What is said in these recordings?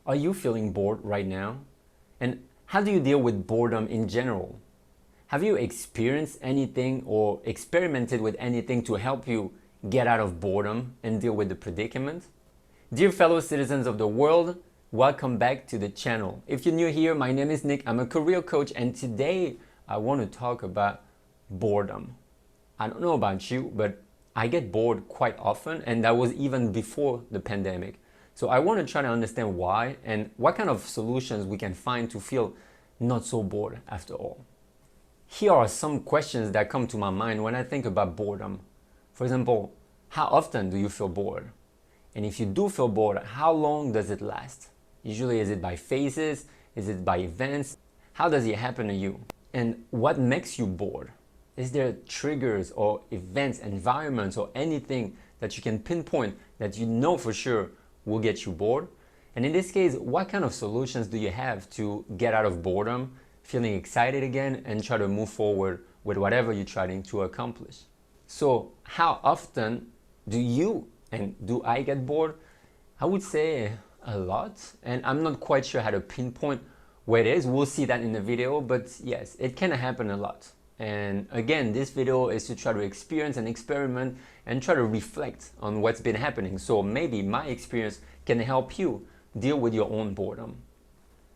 Are you feeling bored right now? And how do you deal with boredom in general? Have you experienced anything or experimented with anything to help you get out of boredom and deal with the predicament? Dear fellow citizens of the world, welcome back to the channel. If you're new here, my name is Nick. I'm a career coach, and today I want to talk about boredom. I don't know about you, but I get bored quite often, and that was even before the pandemic. So I want to try to understand why and what kind of solutions we can find to feel not so bored after all. Here are some questions that come to my mind when I think about boredom. For example, how often do you feel bored? And if you do feel bored, how long does it last? Usually, is it by phases? Is it by events? How does it happen to you? And what makes you bored? Is there triggers or events, environments, or anything that you can pinpoint that you know for sure will get you bored? And in this case, what kind of solutions do you have to get out of boredom, feeling excited again, and try to move forward with whatever you're trying to accomplish? So how often do you and do I get bored? I would say a lot, and I'm not quite sure how to pinpoint where it is. We'll see that in the video, but yes, it can happen a lot. And again, this video is to try to experience and experiment and try to reflect on what's been happening. So maybe my experience can help you deal with your own boredom.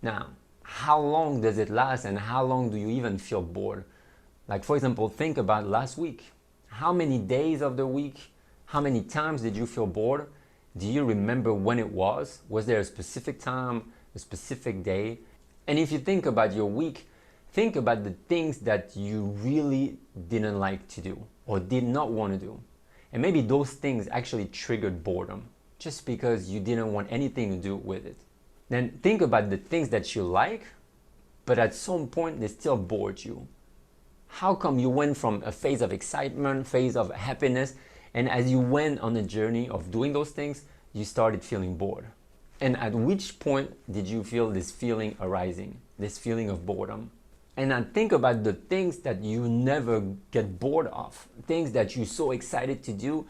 Now, how long does it last and how long do you even feel bored? Like, for example, think about last week. How many days of the week, how many times did you feel bored? Do you remember when it was? Was there a specific time, a specific day? And if you think about your week, think about the things that you really didn't like to do or did not want to do. And maybe those things actually triggered boredom just because you didn't want anything to do with it. Then think about the things that you like, but at some point they still bored you. How come you went from a phase of excitement, phase of happiness, and as you went on the journey of doing those things, you started feeling bored? And at which point did you feel this feeling arising, this feeling of boredom? And now think about the things that you never get bored of, things that you're so excited to do,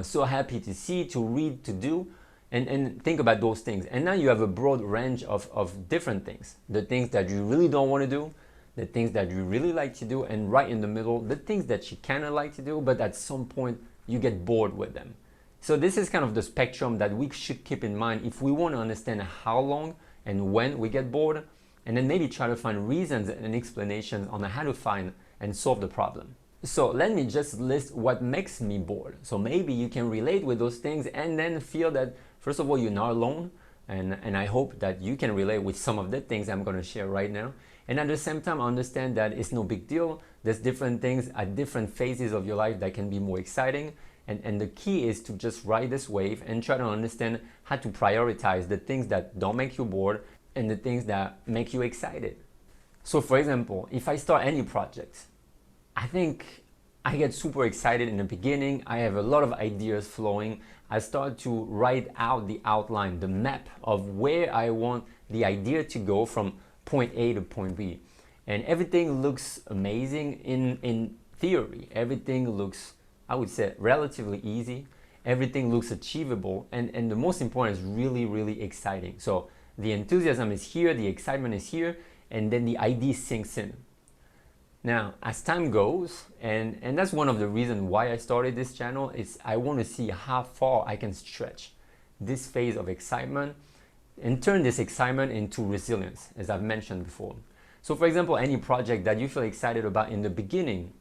so happy to see, to read, to do, and think about those things. And now you have a broad range of different things, the things that you really don't want to do, the things that you really like to do, and right in the middle, the things that you kind of like to do, but at some point you get bored with them. So this is kind of the spectrum that we should keep in mind if we want to understand how long and when we get bored, and then maybe try to find reasons and explanations on how to find and solve the problem. So let me just list what makes me bored. So maybe you can relate with those things and then feel that, first of all, you're not alone. And I hope that you can relate with some of the things I'm going to share right now. And at the same time, understand that it's no big deal. There's different things at different phases of your life that can be more exciting. And the key is to just ride this wave and try to understand how to prioritize the things that don't make you bored and the things that make you excited. So for example, if I start any project, I think I get super excited in the beginning. I have a lot of ideas flowing. I start to write out the outline, the map of where I want the idea to go from point A to point B. And everything looks amazing in theory. Everything looks, I would say, relatively easy. Everything looks achievable. And the most important is really, really exciting. So the enthusiasm is here, the excitement is here, and then the idea sinks in. Now, as time goes, and that's one of the reasons why I started this channel, is I want to see how far I can stretch this phase of excitement and turn this excitement into resilience, as I've mentioned before. So for example, any project that you feel excited about in the beginning,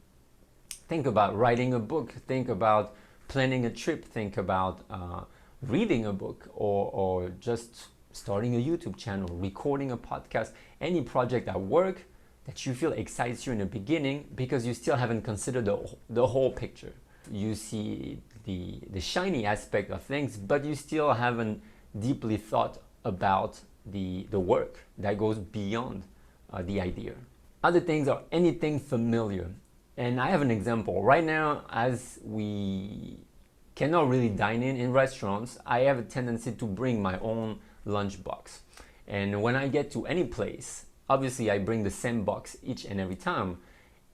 think about writing a book, think about planning a trip, think about reading a book, or just starting a YouTube channel, recording a podcast, any project at work that you feel excites you in the beginning because you still haven't considered the whole picture. You see the shiny aspect of things, but you still haven't deeply thought about the work that goes beyond the idea. Other things are anything familiar. And I have an example. Right now, as we cannot really dine in restaurants, I have a tendency to bring my own lunchbox. And when I get to any place, obviously I bring the same box each and every time.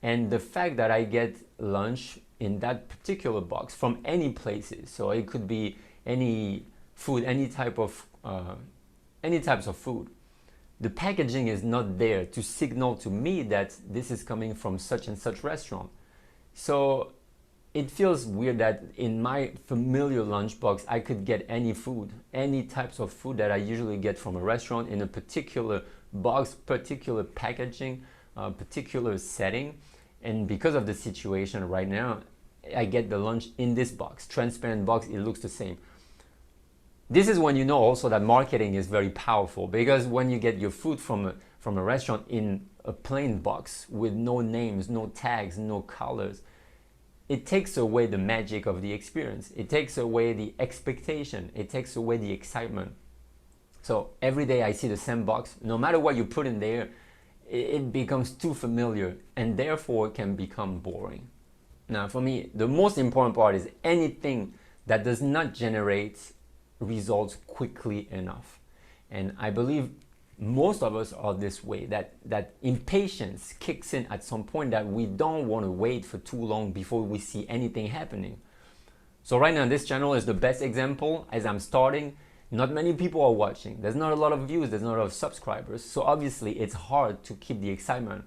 And the fact that I get lunch in that particular box from any places, so it could be any food, any type of any types of food, the packaging is not there to signal to me that this is coming from such and such restaurant. So it feels weird that in my familiar lunchbox I could get any food, any types of food that I usually get from a restaurant in a particular box, particular packaging, particular setting. And because of the situation right now, I get the lunch in this box, transparent box, it looks the same. This is when you know also that marketing is very powerful, because when you get your food from a restaurant in a plain box with no names, no tags, no colors, it takes away the magic of the experience. It takes away the expectation. It takes away the excitement. So every day I see the same box, no matter what you put in there, it becomes too familiar and therefore can become boring. Now for me, the most important part is anything that does not generate results quickly enough. And I believe most of us are this way, that impatience kicks in at some point, that we don't want to wait for too long before we see anything happening. So right now this channel is the best example. As I'm starting, not many people are watching. There's not a lot of views, there's not a lot of subscribers. So obviously it's hard to keep the excitement.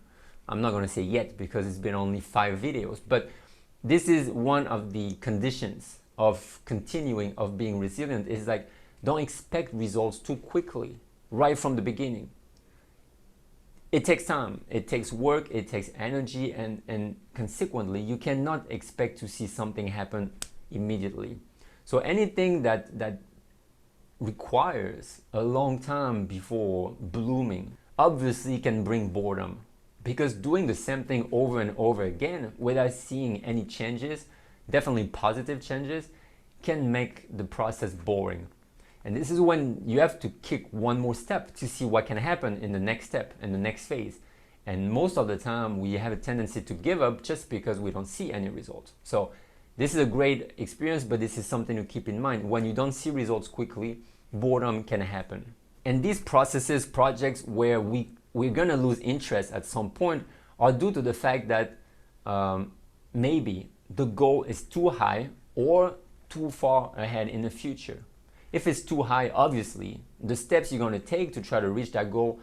I'm not going to say yet because it's been only 5 videos, but this is one of the conditions of continuing, of being resilient, is like, don't expect results too quickly right from the beginning. It takes time, it takes work, it takes energy, and consequently you cannot expect to see something happen immediately. So anything that requires a long time before blooming obviously can bring boredom, because doing the same thing over and over again without seeing any changes, definitely positive changes, can make the process boring. And this is when you have to kick one more step to see what can happen in the next step, in the next phase. And most of the time we have a tendency to give up just because we don't see any results. So this is a great experience, but this is something to keep in mind. When you don't see results quickly, boredom can happen. And these processes, projects where we're gonna lose interest at some point, are due to the fact that maybe the goal is too high or too far ahead in the future. If it's too high, obviously, the steps you're gonna take to try to reach that goal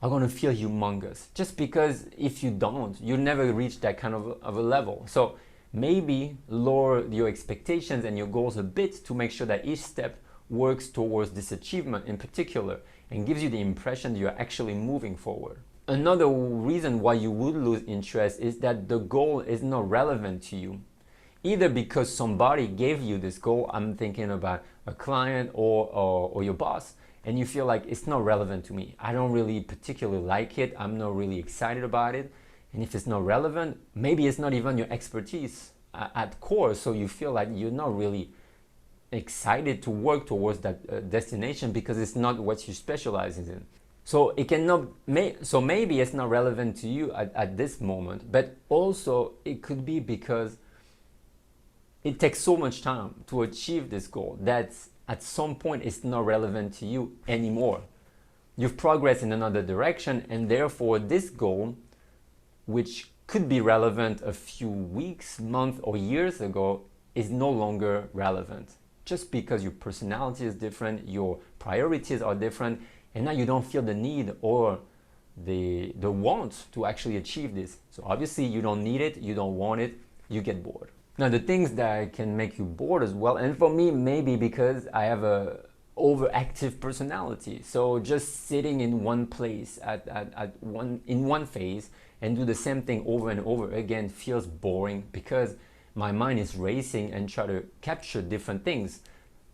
are gonna feel humongous. Just because if you don't, you'll never reach that kind of a level. So maybe lower your expectations and your goals a bit to make sure that each step works towards this achievement in particular and gives you the impression that you're actually moving forward. Another reason why you would lose interest is that the goal is not relevant to you. Either because somebody gave you this goal, I'm thinking about a client or your boss, and you feel like it's not relevant to me. I don't really particularly like it. I'm not really excited about it. And if it's not relevant, maybe it's not even your expertise at core. So you feel like you're not really excited to work towards that destination because it's not what you specialize in. So it cannot. So maybe it's not relevant to you at this moment, but also it could be because it takes so much time to achieve this goal that at some point it's not relevant to you anymore. You've progressed in another direction, and therefore this goal, which could be relevant a few weeks, months, or years ago, is no longer relevant. Just because your personality is different, your priorities are different, and now you don't feel the need or the want to actually achieve this. So obviously you don't need it, you don't want it, you get bored. Now the things that can make you bored as well, and for me maybe because I have a overactive personality, so just sitting in one place in one phase and do the same thing over and over again feels boring, because my mind is racing and try to capture different things,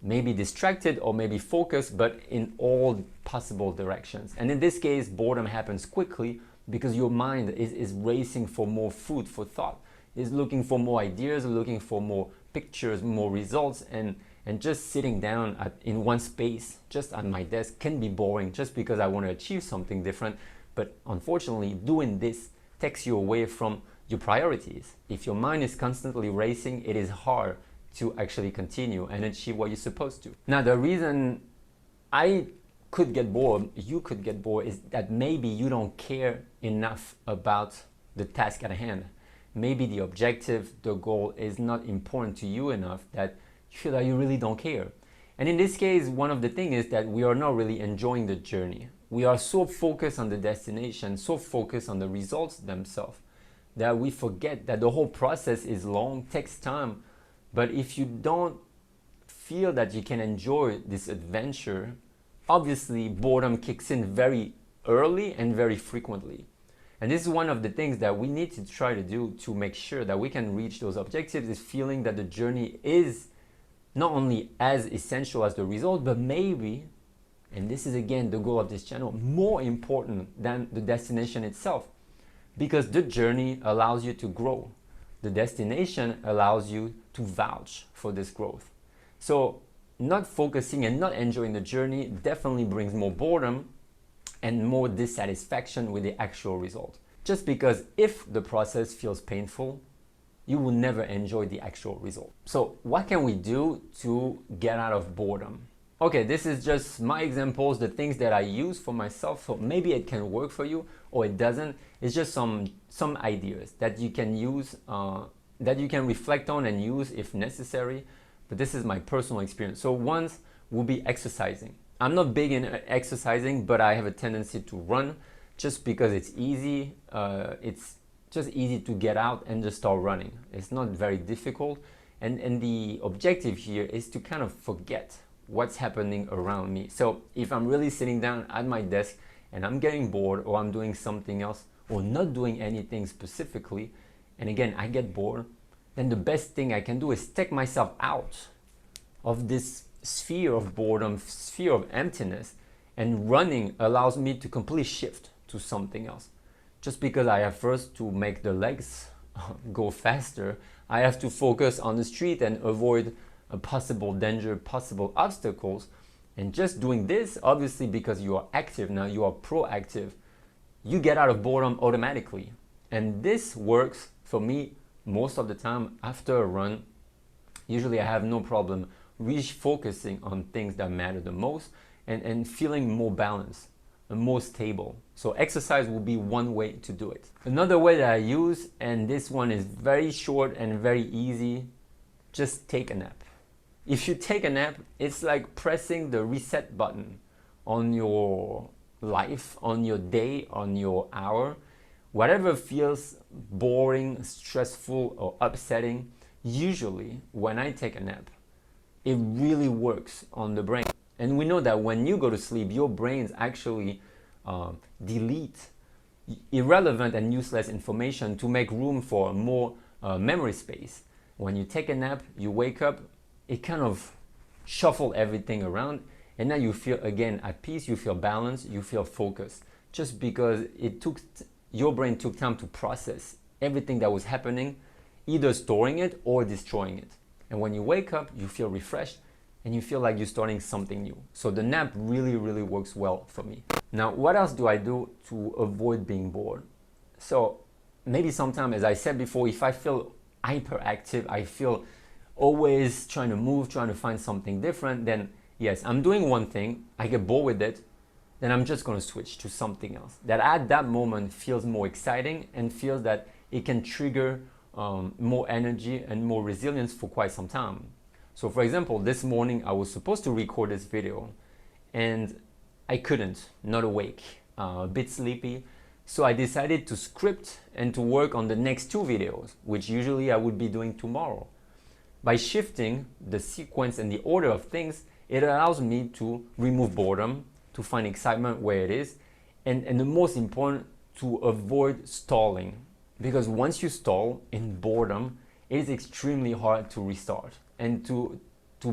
maybe distracted or maybe focused, but in all possible directions. And in this case, boredom happens quickly because your mind is racing for more food for thought, is looking for more ideas, looking for more pictures, more results, and just sitting down in one space, just at my desk, can be boring just because I want to achieve something different. But unfortunately, doing this takes you away from your priorities. If your mind is constantly racing, it is hard to actually continue and achieve what you're supposed to. Now, the reason I could get bored, you could get bored, is that maybe you don't care enough about the task at hand. Maybe the objective, the goal is not important to you enough that you feel that you really don't care. And in this case, one of the things is that we are not really enjoying the journey. We are so focused on the destination, so focused on the results themselves, that we forget that the whole process is long, takes time. But if you don't feel that you can enjoy this adventure, obviously boredom kicks in very early and very frequently. And this is one of the things that we need to try to do to make sure that we can reach those objectives, is feeling that the journey is not only as essential as the result, but maybe, and this is again the goal of this channel, more important than the destination itself. Because the journey allows you to grow. The destination allows you to vouch for this growth. So not focusing and not enjoying the journey definitely brings more boredom and more dissatisfaction with the actual result. Just because if the process feels painful, you will never enjoy the actual result. So what can we do to get out of boredom? Okay, this is just my examples, the things that I use for myself. So maybe it can work for you or it doesn't. It's just some ideas that you can use, that you can reflect on and use if necessary. But this is my personal experience. So one will be exercising. I'm not big in exercising, but I have a tendency to run just because it's easy. It's just easy to get out and just start running. It's not very difficult. And the objective here is to kind of forget what's happening around me. So if I'm really sitting down at my desk and I'm getting bored, or I'm doing something else, or not doing anything specifically, and again, I get bored, then the best thing I can do is take myself out of this sphere of boredom, sphere of emptiness, and running allows me to completely shift to something else. Just because I have first to make the legs go faster, I have to focus on the street and avoid a possible danger, possible obstacles. And just doing this, obviously because you are active now, you are proactive, you get out of boredom automatically. And this works for me most of the time after a run. Usually I have no problem refocusing on things that matter the most and feeling more balanced and more stable. So exercise will be one way to do it. Another way that I use, and this one is very short and very easy, just take a nap. If you take a nap, it's like pressing the reset button on your life, on your day, on your hour. Whatever feels boring, stressful, or upsetting, usually when I take a nap, it really works on the brain. And we know that when you go to sleep, your brains actually delete irrelevant and useless information to make room for more memory space. When you take a nap, you wake up, it kind of shuffle everything around, and now you feel again at peace, you feel balanced, you feel focused, just because your brain took time to process everything that was happening, either storing it or destroying it. And when you wake up, you feel refreshed and you feel like you're starting something new. So the nap really, really works well for me. Now, what else do I do to avoid being bored? So maybe sometimes, as I said before, if I feel hyperactive, I feel always trying to move, trying to find something different, then yes, I'm doing one thing, I get bored with it, then I'm just going to switch to something else that at that moment feels more exciting and feels that it can trigger more energy and more resilience for quite some time. So for example, this morning I was supposed to record this video and I couldn't, not awake, a bit sleepy. So I decided to script and to work on the next two videos, which usually I would be doing tomorrow. By shifting the sequence and the order of things, it allows me to remove boredom, to find excitement where it is, and the most important, to avoid stalling. Because once you stall in boredom, it is extremely hard to restart and to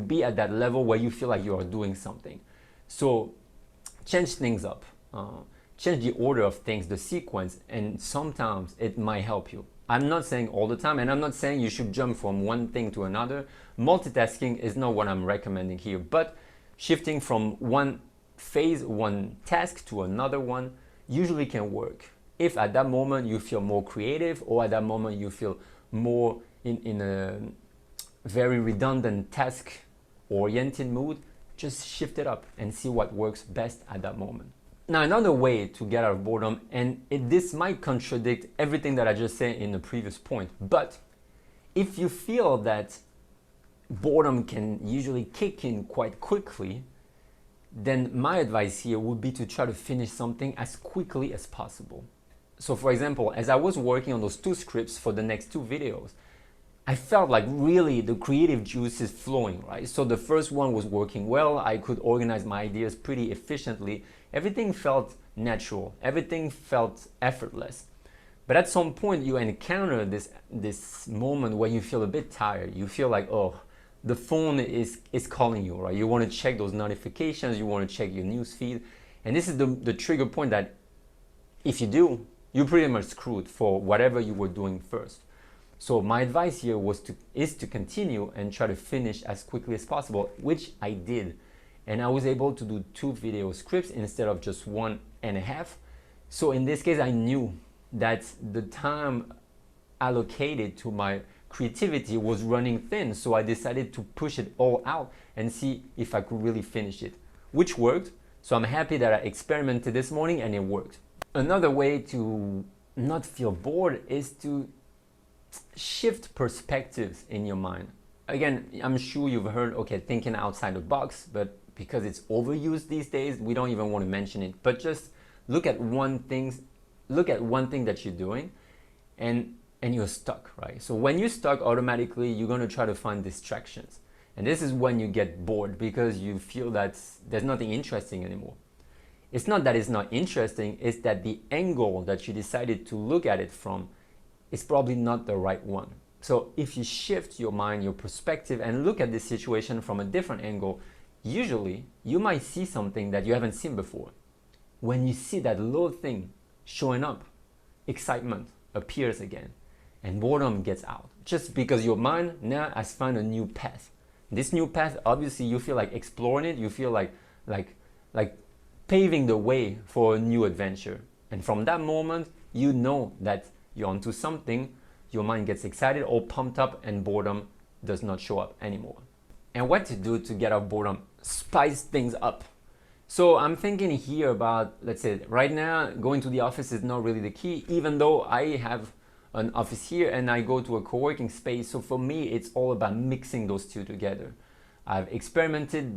be at that level where you feel like you are doing something. So change things up, change the order of things, the sequence, and sometimes it might help you. I'm not saying all the time, and I'm not saying you should jump from one thing to another. Multitasking is not what I'm recommending here, but shifting from one phase, one task to another one usually can work. If at that moment you feel more creative, or at that moment you feel more in a very redundant task-oriented mood, just shift it up and see what works best at that moment. Now, another way to get out of boredom, and this might contradict everything that I just said in the previous point, but if you feel that boredom can usually kick in quite quickly, then my advice here would be to try to finish something as quickly as possible. So for example, as I was working on those 2 scripts for the next 2 videos, I felt like really the creative juice is flowing, right? So the first one was working well. I could organize my ideas pretty efficiently. Everything felt natural. Everything felt effortless. But at some point you encounter this moment where you feel a bit tired. You feel like, oh, the phone is calling you, right? You want to check those notifications. You want to check your news feed. And this is the trigger point that if you do, you're pretty much screwed for whatever you were doing first. So my advice here is to continue and try to finish as quickly as possible, which I did. And I was able to do 2 video scripts instead of just 1.5. So in this case, I knew that the time allocated to my creativity was running thin. So I decided to push it all out and see if I could really finish it, which worked. So I'm happy that I experimented this morning and it worked. Another way to not feel bored is to shift perspectives in your mind. Again, I'm sure you've heard, okay, thinking outside the box, but because it's overused these days, we don't even want to mention it. But just look at one thing that you're doing and you're stuck, right? So when you're stuck, automatically you're going to try to find distractions. And this is when you get bored because you feel that there's nothing interesting anymore. It's not that it's not interesting, it's that the angle that you decided to look at it from is probably not the right one. So if you shift your mind, your perspective, and look at this situation from a different angle, usually you might see something that you haven't seen before. When you see that little thing showing up, excitement appears again and boredom gets out, just because your mind now has found a new path. This new path, obviously you feel like exploring it, you feel like paving the way for a new adventure. And from that moment, you know that you're onto something, your mind gets excited or pumped up and boredom does not show up anymore. And what to do to get out of boredom? Spice things up. So I'm thinking here about, let's say right now, going to the office is not really the key, even though I have an office here and I go to a co-working space. So for me, it's all about mixing those 2 together. I've experimented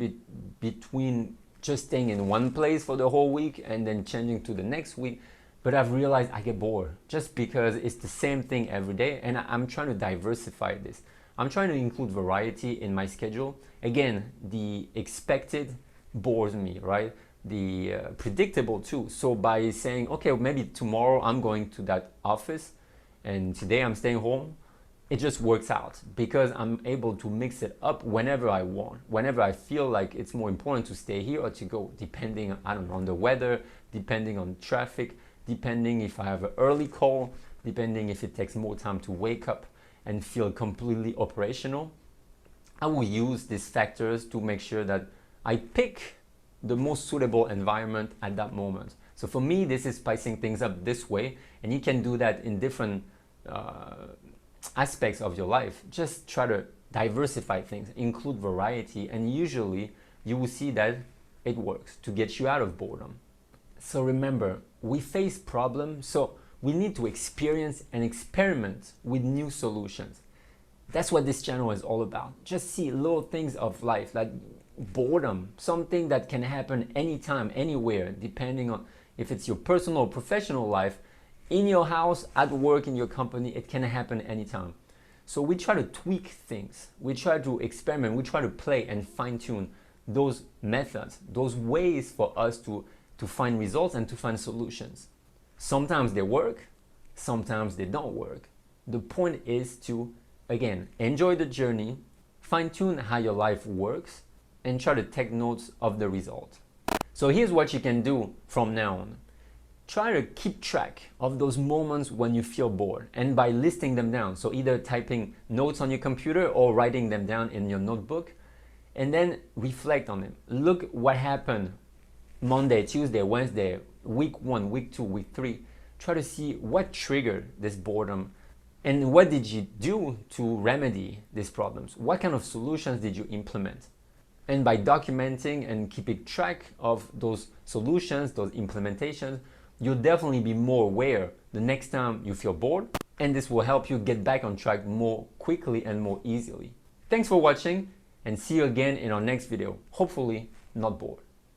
between just staying in one place for the whole week and then changing to the next week. But I've realized I get bored just because it's the same thing every day, and I'm trying to diversify this. I'm trying to include variety in my schedule. Again, the expected bores me, right? The predictable too. So by saying, okay, maybe tomorrow I'm going to that office and today I'm staying home, it just works out because I'm able to mix it up whenever I want, whenever I feel like it's more important to stay here or to go, depending, I don't know, on the weather, depending on traffic, depending if I have an early call, depending if it takes more time to wake up and feel completely operational. I will use these factors to make sure that I pick the most suitable environment at that moment. So for me, this is spicing things up this way, and you can do that in different aspects of your life. Just try to diversify things, include variety, and usually you will see that it works to get you out of boredom. So remember, we face problems, so we need to experience and experiment with new solutions. That's what this channel is all about. Just see little things of life, like boredom, something that can happen anytime, anywhere, depending on if it's your personal or professional life, in your house, at work, in your company, it can happen anytime. So we try to tweak things, we try to experiment, we try to play and fine-tune those methods, those ways for us to find results and to find solutions. Sometimes they work, sometimes they don't work. The point is to, again, enjoy the journey, fine-tune how your life works, and try to take notes of the result. So here's what you can do from now on. Try to keep track of those moments when you feel bored, and by listing them down. So either typing notes on your computer or writing them down in your notebook, and then reflect on them. Look what happened Monday, Tuesday, Wednesday, week 1, week 2, week 3. Try to see what triggered this boredom and what did you do to remedy these problems. What kind of solutions did you implement? And by documenting and keeping track of those solutions, those implementations, you'll definitely be more aware the next time you feel bored, and this will help you get back on track more quickly and more easily. Thanks for watching and see you again in our next video. Hopefully not bored.